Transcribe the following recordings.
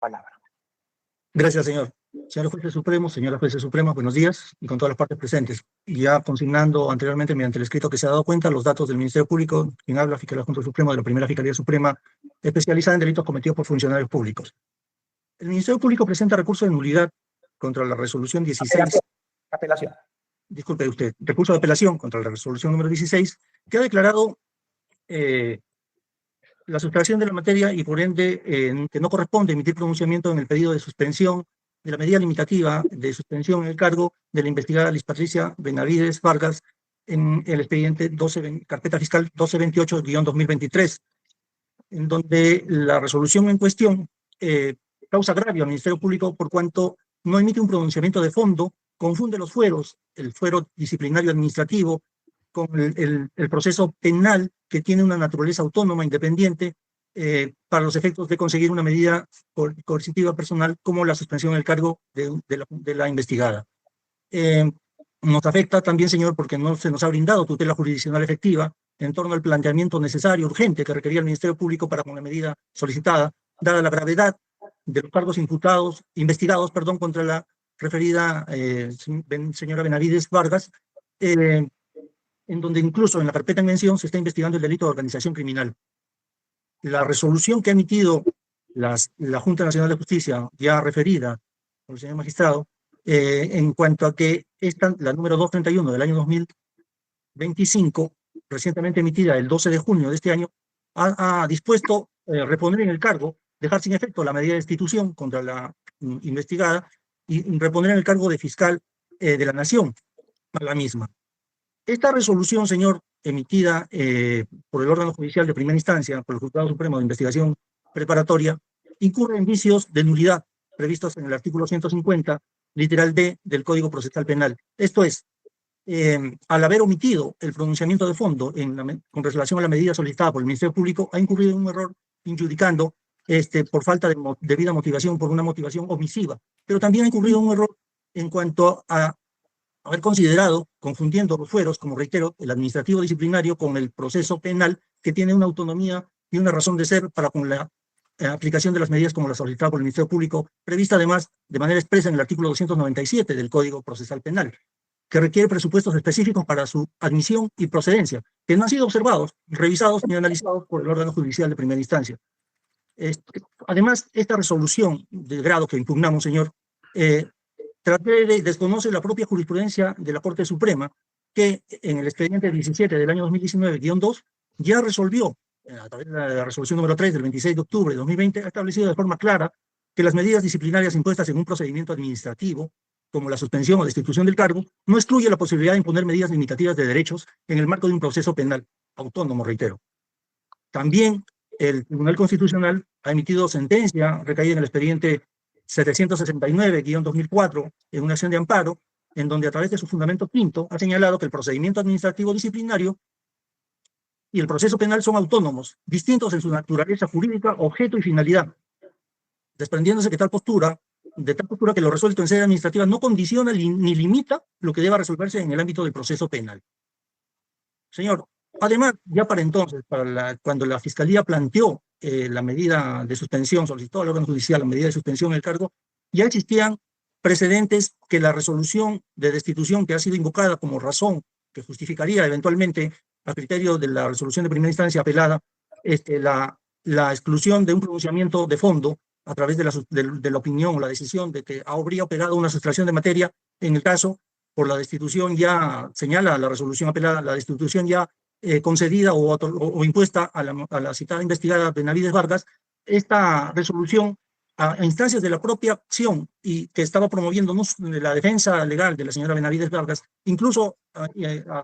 palabra. Gracias, señor. Señores jueces supremos, señoras jueces supremas, buenos días, y con todas las partes presentes. Y ya consignando anteriormente, mediante el escrito que se ha dado cuenta, los datos del Ministerio Público, quien habla, Fiscal Adjunto Supremo de la Primera Fiscalía Suprema, especializada en delitos cometidos por funcionarios públicos. El Ministerio Público presenta recurso de nulidad contra la resolución 16... Apelación. Disculpe usted, recurso de apelación contra la resolución número 16, que ha declarado la sustracción de la materia y por ende que no corresponde emitir pronunciamiento en el pedido de suspensión de la medida limitativa de suspensión en el cargo de la investigada Liz Patricia Benavides Vargas en el expediente carpeta fiscal 1228-2023, en donde la resolución en cuestión causa agravio al Ministerio Público por cuanto no emite un pronunciamiento de fondo, confunde los fueros, el fuero disciplinario administrativo, con el proceso penal que tiene una naturaleza autónoma, independiente, para los efectos de conseguir una medida coercitiva personal como la suspensión del cargo de la investigada. Nos afecta también, señor, porque no se nos ha brindado tutela jurisdiccional efectiva en torno al planteamiento necesario, urgente, que requería el Ministerio Público para con la medida solicitada, dada la gravedad de los cargos investigados, contra la referida señora Benavides Vargas, en donde incluso en la carpeta en mención se está investigando el delito de organización criminal. La resolución que ha emitido la Junta Nacional de Justicia, ya referida por el señor magistrado, en cuanto a que la número 231 del año 2025, recientemente emitida el 12 de junio de este año, ha dispuesto reponer en el cargo, dejar sin efecto la medida de destitución contra la investigada y reponer en el cargo de fiscal de la Nación a la misma. Esta resolución, señor, emitida por el órgano judicial de primera instancia, por el Juzgado Supremo de Investigación Preparatoria, incurre en vicios de nulidad previstos en el artículo 150, literal D, del Código Procesal Penal. Esto es, al haber omitido el pronunciamiento de fondo con relación a la medida solicitada por el Ministerio Público, ha incurrido en un error injudicando por falta de debida motivación, por una motivación omisiva. Pero también ha incurrido en un error en cuanto a haber considerado, confundiendo los fueros, como reitero, el administrativo disciplinario con el proceso penal, que tiene una autonomía y una razón de ser para con la aplicación de las medidas como las solicitadas por el Ministerio Público, prevista además de manera expresa en el artículo 297 del Código Procesal Penal, que requiere presupuestos específicos para su admisión y procedencia, que no han sido observados, revisados ni analizados por el órgano judicial de primera instancia. Además, esta resolución de grado que impugnamos, señor, desconoce la propia jurisprudencia de la Corte Suprema, que en el expediente 17 del año 2019-2 ya resolvió, a través de la resolución número 3 del 26 de octubre de 2020, ha establecido de forma clara que las medidas disciplinarias impuestas en un procedimiento administrativo, como la suspensión o destitución del cargo, no excluye la posibilidad de imponer medidas limitativas de derechos en el marco de un proceso penal autónomo, reitero. También el Tribunal Constitucional ha emitido sentencia recaída en el expediente 769-2004 en una acción de amparo, en donde a través de su fundamento quinto ha señalado que el procedimiento administrativo disciplinario y el proceso penal son autónomos, distintos en su naturaleza jurídica, objeto y finalidad, desprendiéndose de tal postura que lo resuelto en sede administrativa no condiciona ni limita lo que deba resolverse en el ámbito del proceso penal. Señor, además, ya para entonces, cuando la Fiscalía planteó la medida de suspensión, solicitó al órgano judicial la medida de suspensión del cargo, ya existían precedentes que la resolución de destitución que ha sido invocada como razón que justificaría eventualmente, a criterio de la resolución de primera instancia apelada, la exclusión de un pronunciamiento de fondo a través de la opinión o la decisión de que habría operado una sustracción de materia en el caso por la destitución ya, señala la resolución apelada, la destitución ya concedida o impuesta a la citada investigada Benavides Vargas. Esta resolución a instancias de la propia acción y que estaba promoviendo la defensa legal de la señora Benavides Vargas, incluso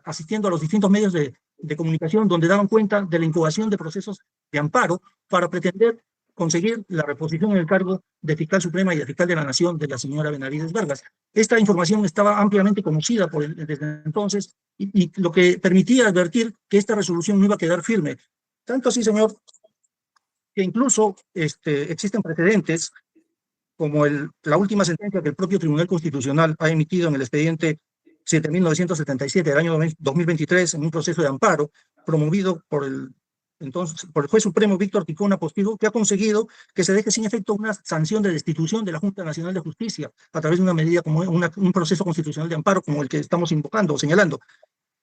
asistiendo a los distintos medios de comunicación donde daban cuenta de la incubación de procesos de amparo para pretender conseguir la reposición en el cargo de fiscal suprema y de fiscal de la Nación de la señora Benavides Vargas. Esta información estaba ampliamente conocida desde entonces y lo que permitía advertir que esta resolución no iba a quedar firme. Tanto así, señor, que incluso existen precedentes como la última sentencia que el propio Tribunal Constitucional ha emitido en el expediente 7.977 del año 2023 en un proceso de amparo promovido por el entonces, por el juez supremo Víctor Ticona Postigo, que ha conseguido que se deje sin efecto una sanción de destitución de la Junta Nacional de Justicia a través de una medida como un proceso constitucional de amparo como el que estamos invocando o señalando,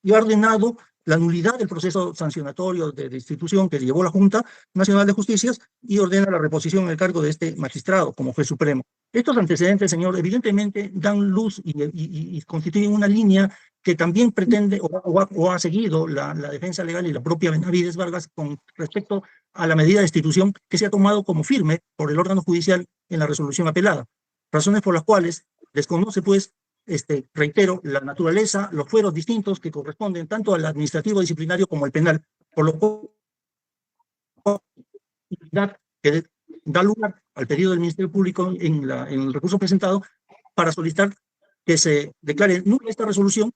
y ha ordenado la nulidad del proceso sancionatorio de destitución que llevó la Junta Nacional de Justicia y ordena la reposición en el cargo de este magistrado como juez supremo. Estos antecedentes, señor, evidentemente dan luz y constituyen una línea que también pretende o ha seguido la defensa legal y la propia Benavides Vargas con respecto a la medida de destitución que se ha tomado como firme por el órgano judicial en la resolución apelada. Razones por las cuales desconoce, pues, reitero, la naturaleza, los fueros distintos que corresponden tanto al administrativo disciplinario como al penal, por lo cual que da lugar al pedido del Ministerio Público en el recurso presentado para solicitar que se declare nula esta resolución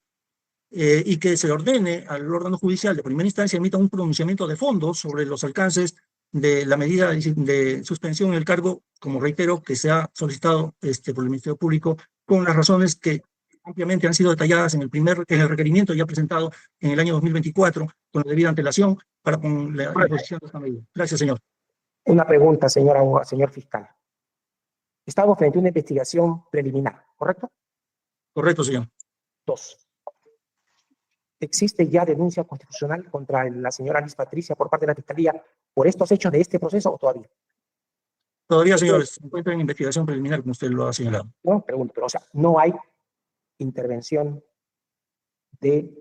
y que se ordene al órgano judicial de primera instancia emita un pronunciamiento de fondo sobre los alcances de la medida de suspensión en el cargo, como reitero, que se ha solicitado por el Ministerio Público, con las razones que ampliamente han sido detalladas en el requerimiento ya presentado en el año 2024, con la debida antelación, para con la imposición de esta medida. Gracias, señor. Una pregunta, señor fiscal. Estamos frente a una investigación preliminar, ¿correcto? Correcto, señor. 2. ¿Existe ya denuncia constitucional contra la señora Liz Patricia por parte de la Fiscalía por estos hechos de este proceso o todavía? Todavía, señores, se encuentra en investigación preliminar, como usted lo ha señalado. No, pregunto, pero o sea, no hay intervención del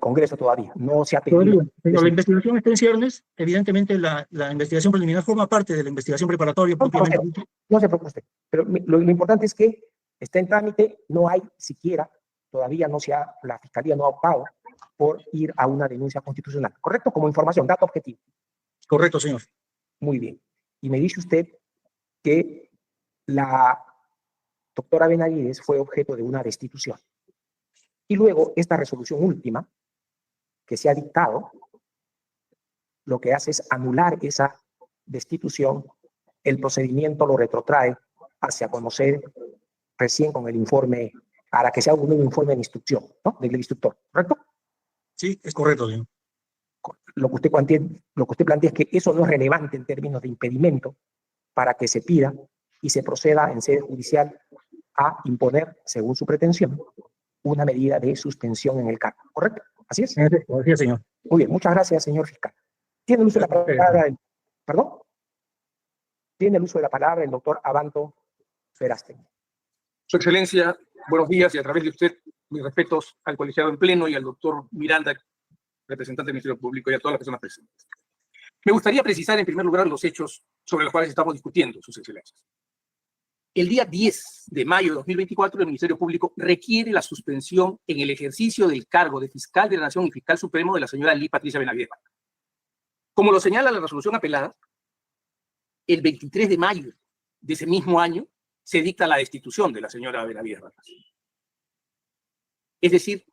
Congreso todavía, no se ha pedido. Pero la investigación está en ciernes, evidentemente la investigación preliminar forma parte de la investigación preparatoria propiamente. No se preocupe usted, pero lo importante es que está en trámite, no hay siquiera, todavía la Fiscalía no ha optado por ir a una denuncia constitucional, ¿correcto? Como información, dato objetivo. Correcto, señor. Muy bien. Y me dice usted que la doctora Benavides fue objeto de una destitución. Y luego, esta resolución última que se ha dictado, lo que hace es anular esa destitución, el procedimiento lo retrotrae hacia conocer recién con el informe, para que sea un informe de instrucción, ¿no? Del instructor, ¿correcto? Sí, es correcto, señor. Lo que usted plantea es que eso no es relevante en términos de impedimento para que se pida y se proceda en sede judicial a imponer, según su pretensión, una medida de suspensión en el cargo, ¿correcto? ¿Así es? Así es, señor. Muy bien, muchas gracias, señor fiscal. Tiene el uso de la palabra, ¿perdón? Tiene el uso de la palabra el doctor Abanto Verástegui. Su Excelencia, buenos días y a través de usted, mis respetos al colegiado en pleno y al doctor Miranda, representante del Ministerio Público, y a todas las personas presentes. Me gustaría precisar en primer lugar los hechos sobre los cuales estamos discutiendo, Sus Excelencias. El día 10 de mayo de 2024, el Ministerio Público requiere la suspensión en el ejercicio del cargo de fiscal de la Nación y fiscal supremo de la señora Liz Patricia Benavides Vargas. Como lo señala la resolución apelada, el 23 de mayo de ese mismo año se dicta la destitución de la señora Benavides Vargas. Es decir,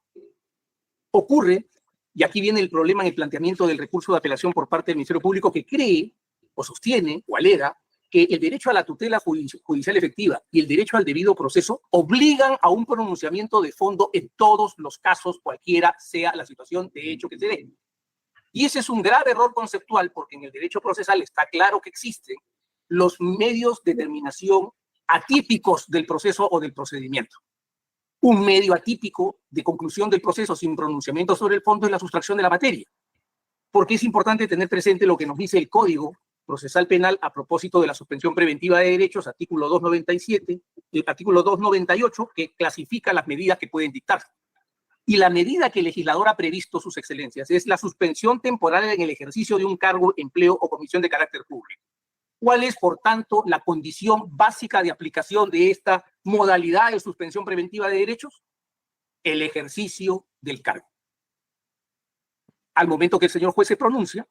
ocurre, y aquí viene el problema en el planteamiento del recurso de apelación por parte del Ministerio Público, que cree o sostiene o alega que el derecho a la tutela judicial efectiva y el derecho al debido proceso obligan a un pronunciamiento de fondo en todos los casos, cualquiera sea la situación de hecho que se dé. Y ese es un grave error conceptual, porque en el derecho procesal está claro que existen los medios de determinación atípicos del proceso o del procedimiento. Un medio atípico de conclusión del proceso sin pronunciamiento sobre el fondo es la sustracción de la materia. Porque es importante tener presente lo que nos dice el Código Procesal Penal a propósito de la suspensión preventiva de derechos, artículo 297, el artículo 298, que clasifica las medidas que pueden dictarse. Y la medida que el legislador ha previsto, Sus Excelencias, es la suspensión temporal en el ejercicio de un cargo, empleo o comisión de carácter público. ¿Cuál es, por tanto, la condición básica de aplicación de esta modalidad de suspensión preventiva de derechos? El ejercicio del cargo. Al momento que el señor juez se pronuncia,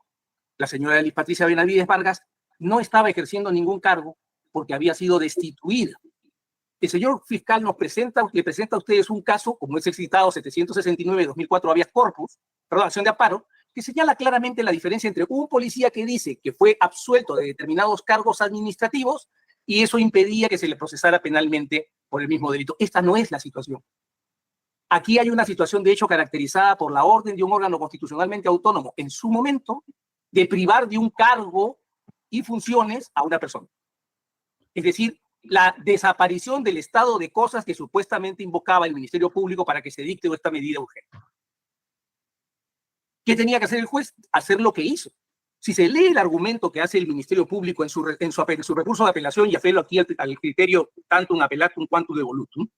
la señora Liz Patricia Benavides Vargas no estaba ejerciendo ningún cargo porque había sido destituida. El señor fiscal le presenta a ustedes un caso, como es el citado 769-2004 habeas corpus, perdón, acción de amparo, que señala claramente la diferencia entre un policía que dice que fue absuelto de determinados cargos administrativos y eso impedía que se le procesara penalmente por el mismo delito. Esta no es la situación. Aquí hay una situación de hecho caracterizada por la orden de un órgano constitucionalmente autónomo en su momento de privar de un cargo y funciones a una persona. Es decir, la desaparición del estado de cosas que supuestamente invocaba el Ministerio Público para que se dicte esta medida urgente. ¿Qué tenía que hacer el juez? Hacer lo que hizo. Si se lee el argumento que hace el Ministerio Público en su recurso de apelación, y apelo aquí al criterio tanto un apelatum quantum devolutum,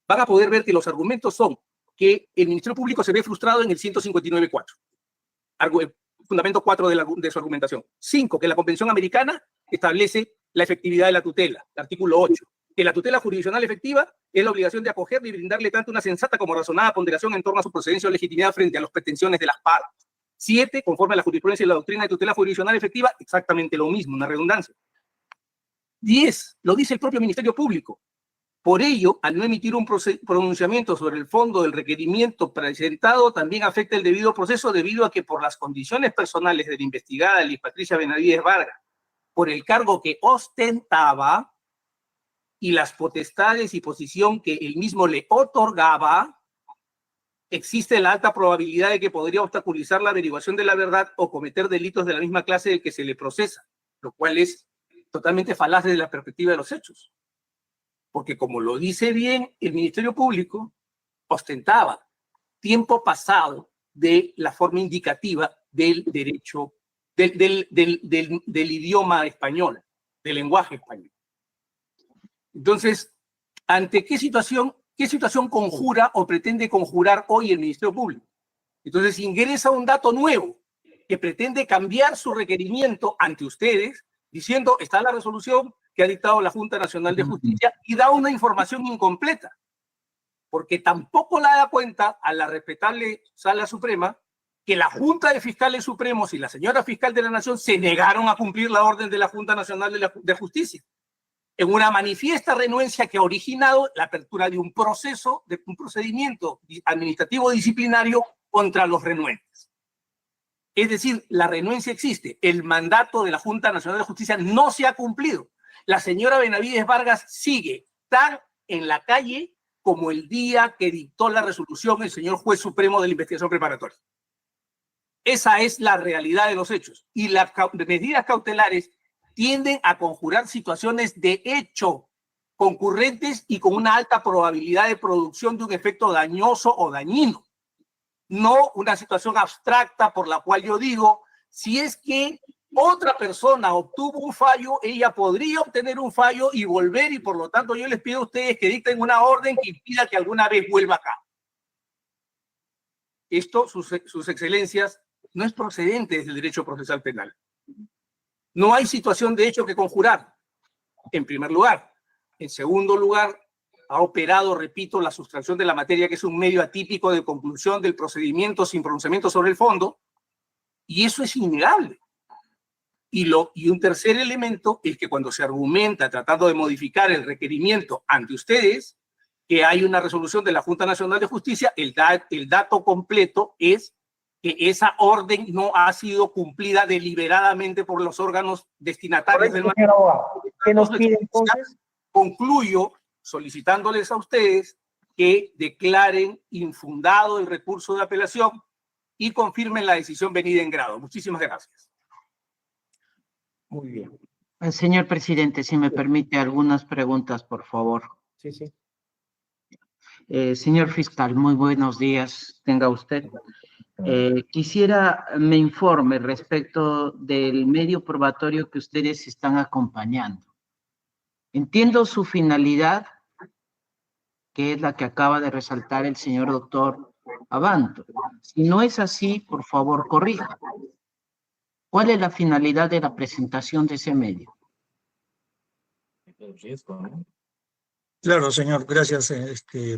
van a poder ver que los argumentos son que el Ministerio Público se ve frustrado en el 159.4, fundamento 4 de su argumentación. 5, que la Convención Americana establece la efectividad de la tutela, el artículo 8, que la tutela jurisdiccional efectiva es la obligación de acogerle y brindarle tanto una sensata como razonada ponderación en torno a su procedencia o legitimidad frente a las pretensiones de las partes. 7, conforme a la jurisprudencia y la doctrina de tutela jurisdiccional efectiva, exactamente lo mismo, una redundancia. 10, lo dice el propio Ministerio Público. Por ello, al no emitir un pronunciamiento sobre el fondo del requerimiento presentado, también afecta el debido proceso debido a que por las condiciones personales de la investigada Liz Patricia Benavides Vargas, por el cargo que ostentaba y las potestades y posición que él mismo le otorgaba, existe la alta probabilidad de que podría obstaculizar la averiguación de la verdad o cometer delitos de la misma clase del que se le procesa, lo cual es totalmente falaz desde la perspectiva de los hechos. Porque como lo dice bien el Ministerio Público, ostentaba tiempo pasado de la forma indicativa del derecho, del idioma español, del lenguaje español. Entonces, ¿ante qué situación conjura o pretende conjurar hoy el Ministerio Público? Entonces ingresa un dato nuevo que pretende cambiar su requerimiento ante ustedes, diciendo, está la resolución que ha dictado la Junta Nacional de Justicia, y da una información incompleta, porque tampoco la da cuenta a la respetable Sala Suprema que la Junta de Fiscales Supremos y la señora Fiscal de la Nación se negaron a cumplir la orden de la Junta Nacional de Justicia, en una manifiesta renuencia que ha originado la apertura de un procedimiento administrativo disciplinario contra los renuentes. Es decir, la renuencia existe, el mandato de la Junta Nacional de Justicia no se ha cumplido. La señora Benavides Vargas sigue tan en la calle como el día que dictó la resolución el señor juez supremo de la investigación preparatoria. Esa es la realidad de los hechos. Y las medidas cautelares tienden a conjurar situaciones de hecho concurrentes y con una alta probabilidad de producción de un efecto dañoso o dañino. No una situación abstracta por la cual yo digo, si es que otra persona obtuvo un fallo, ella podría obtener un fallo y volver, y por lo tanto yo les pido a ustedes que dicten una orden que impida que alguna vez vuelva acá. Esto, sus excelencias, no es procedente desde el derecho procesal penal. No hay situación de hecho que conjurar, en primer lugar. En segundo lugar, ha operado, repito, la sustracción de la materia, que es un medio atípico de conclusión del procedimiento sin pronunciamiento sobre el fondo, y eso es innegable. Y un tercer elemento es que cuando se argumenta tratando de modificar el requerimiento ante ustedes, que hay una resolución de la Junta Nacional de Justicia, el dato completo es que esa orden no ha sido cumplida deliberadamente por los órganos destinatarios del mandato. ¿Qué nos pide entonces? Concluyo solicitándoles a ustedes que declaren infundado el recurso de apelación y confirmen la decisión venida en grado. Muchísimas gracias. Muy bien. Señor presidente, si me permite algunas preguntas, por favor. Sí, sí. Señor fiscal, muy buenos días, tenga usted. Quisiera me informe respecto del medio probatorio que ustedes están acompañando. Entiendo su finalidad, que es la que acaba de resaltar el señor doctor Abanto. Si no es así, por favor, corrija. ¿Cuál es la finalidad de la presentación de ese medio? Claro, señor, gracias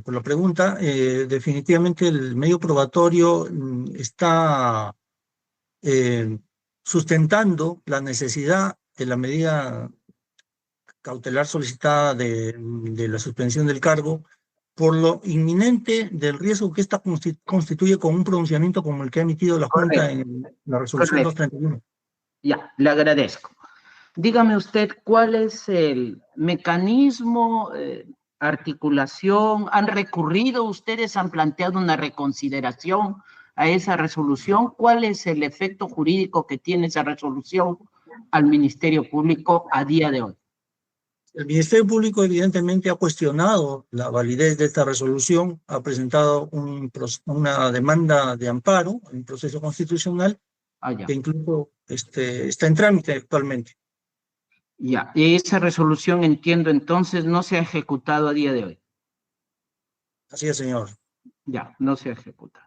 por la pregunta. Definitivamente el medio probatorio está sustentando la necesidad de la medida cautelar solicitada de la suspensión del cargo por lo inminente del riesgo que esta constituye con un pronunciamiento como el que ha emitido la Junta en la resolución 231. Ya, le agradezco. Dígame usted cuál es el mecanismo articulación? ¿Han recurrido ustedes? ¿Han planteado una reconsideración a esa resolución? ¿Cuál es el efecto jurídico que tiene esa resolución al Ministerio Público a día de hoy? El Ministerio Público evidentemente ha cuestionado la validez de esta resolución, ha presentado una demanda de amparo, un proceso constitucional que incluso está en trámite actualmente. Ya, y esa resolución, entiendo, entonces no se ha ejecutado a día de hoy. Así es, señor. Ya, no se ha ejecutado.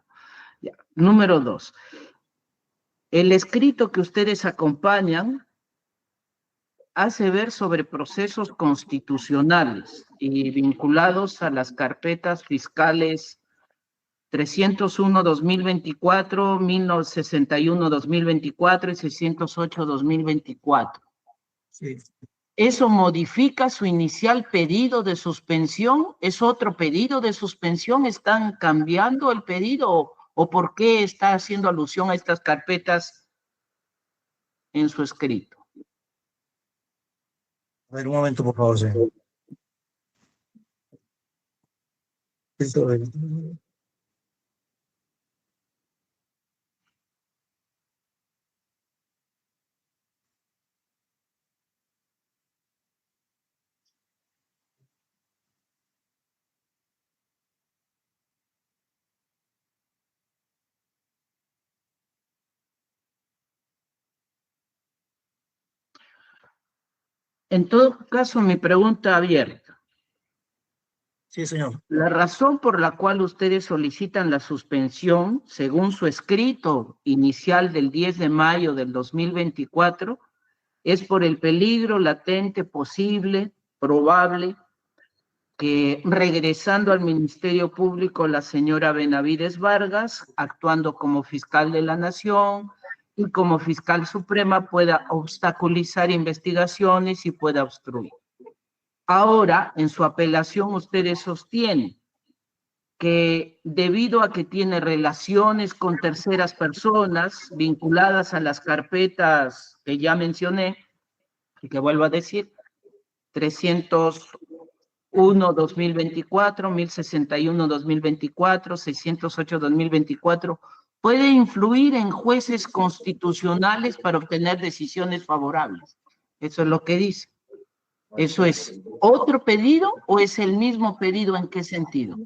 Ya. Número 2. El escrito que ustedes acompañan hace ver sobre procesos constitucionales y vinculados a las carpetas fiscales 301-2024, 1061-2024 y 608-2024. Sí. ¿Eso modifica su inicial pedido de suspensión? ¿Es otro pedido de suspensión? ¿Están cambiando el pedido? ¿O por qué está haciendo alusión a estas carpetas en su escrito? A ver, un momento, por favor, señor. En todo caso, mi pregunta abierta. Sí, señor. La razón por la cual ustedes solicitan la suspensión, según su escrito inicial del 10 de mayo del 2024, es por el peligro latente, posible, probable, que regresando al Ministerio Público la señora Benavides Vargas, actuando como fiscal de la Nación y como fiscal suprema, pueda obstaculizar investigaciones y pueda obstruir. Ahora, en su apelación, ustedes sostienen que debido a que tiene relaciones con terceras personas vinculadas a las carpetas que ya mencioné, y que vuelvo a decir, 301-2024, 1061-2024, 608-2024, puede influir en jueces constitucionales para obtener decisiones favorables. Eso es lo que dice. ¿Eso es otro pedido o es el mismo pedido? ¿En qué sentido?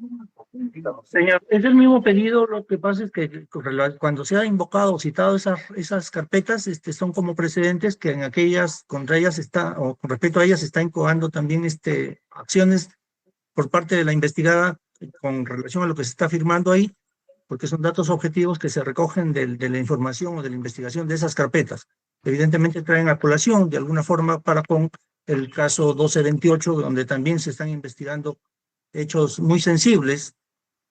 Señor, es el mismo pedido, lo que pasa es que cuando se ha invocado o citado esas carpetas, son como precedentes que en aquellas, contra ellas está, o con respecto a ellas se está incoando también acciones por parte de la investigada con relación a lo que se está firmando ahí, porque son datos objetivos que se recogen de la información o de la investigación de esas carpetas. Evidentemente traen a colación de alguna forma para con el caso 1228, donde también se están investigando hechos muy sensibles,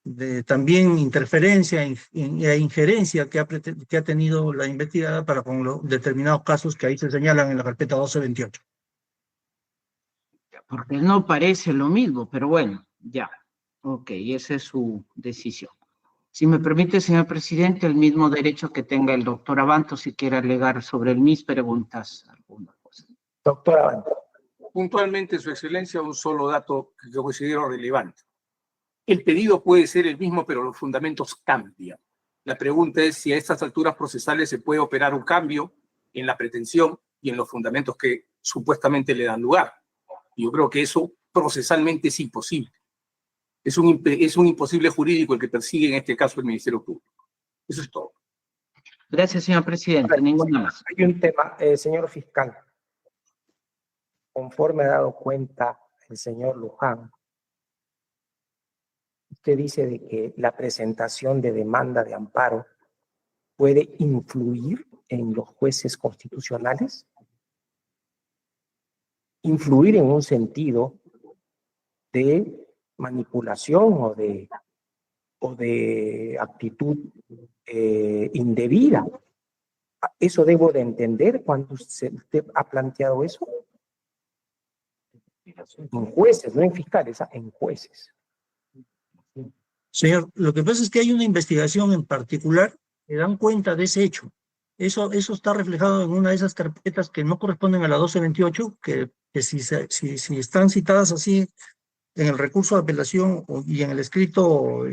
de también interferencia e injerencia que ha tenido la investigada para con los determinados casos que ahí se señalan en la carpeta 1228. Porque no parece lo mismo, pero bueno, ya. Ok, esa es su decisión. Si me permite, señor presidente, el mismo derecho que tenga el doctor Abanto, si quiere alegar sobre mis preguntas alguna cosa. Doctor Abanto. Puntualmente, Su Excelencia, un solo dato que yo considero relevante. El pedido puede ser el mismo, pero los fundamentos cambian. La pregunta es si a estas alturas procesales se puede operar un cambio en la pretensión y en los fundamentos que supuestamente le dan lugar. Y yo creo que eso procesalmente es imposible. Es un imposible jurídico el que persigue en este caso el Ministerio Público. Eso es todo. Gracias, señor presidente. Ninguna más. Hay un tema, señor fiscal. Conforme ha dado cuenta el señor Luján, usted dice de que la presentación de demanda de amparo puede influir en los jueces constitucionales. Influir en un sentido de manipulación o de actitud indebida. ¿Eso debo de entender cuando usted ha planteado eso? En jueces, no en fiscales, en jueces. Señor, lo que pasa es que hay una investigación en particular que dan cuenta de ese hecho. Eso está reflejado en una de esas carpetas que no corresponden a la 1228, que si están citadas así en el recurso de apelación y en el escrito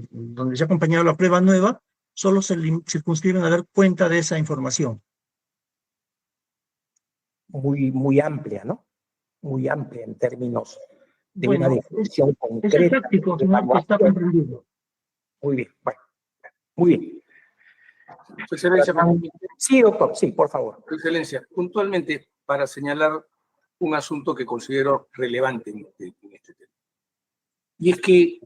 donde se ha acompañado la prueba nueva, solo se circunscriben a dar cuenta de esa información. Muy amplia, ¿no? Muy amplia en términos de Bueno, una definición es concreta. el táctico, señor, que está comprendido. Muy bien, bueno, muy bien. Su Excelencia, Sí, doctor, sí, por favor. Su Excelencia, puntualmente para señalar un asunto que considero relevante en este tema. Y es que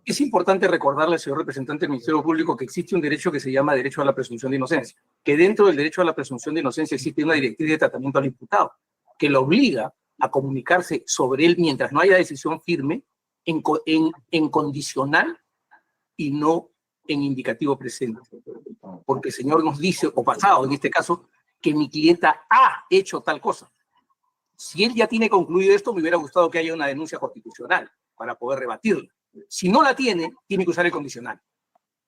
es importante recordarle al señor representante del Ministerio Público que existe un derecho que se llama derecho a la presunción de inocencia, que dentro del derecho a la presunción de inocencia existe una directriz de tratamiento al imputado, que lo obliga a comunicarse sobre él mientras no haya decisión firme en condicional y no en indicativo presente. Porque el señor nos dice, o pasado en este caso, que mi clienta ha hecho tal cosa. Si él ya tiene concluido esto, me hubiera gustado que haya una denuncia constitucional para poder rebatirla. Si no la tiene, tiene que usar el condicional.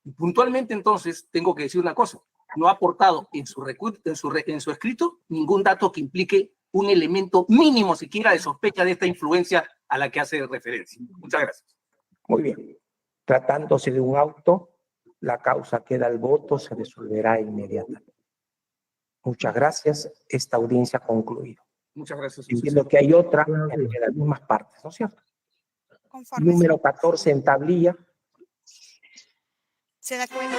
Y puntualmente, entonces, tengo que decir una cosa. No ha aportado en su escrito ningún dato que implique un elemento mínimo siquiera de sospecha de esta influencia a la que hace referencia. Muchas gracias. Muy bien. Tratándose de un auto, la causa queda al voto, se resolverá inmediatamente. Muchas gracias. Esta audiencia ha concluido. Muchas gracias. Entiendo que hay otra en las mismas partes, ¿no es cierto? Conforme Número 14 en tablilla. se da cuenta.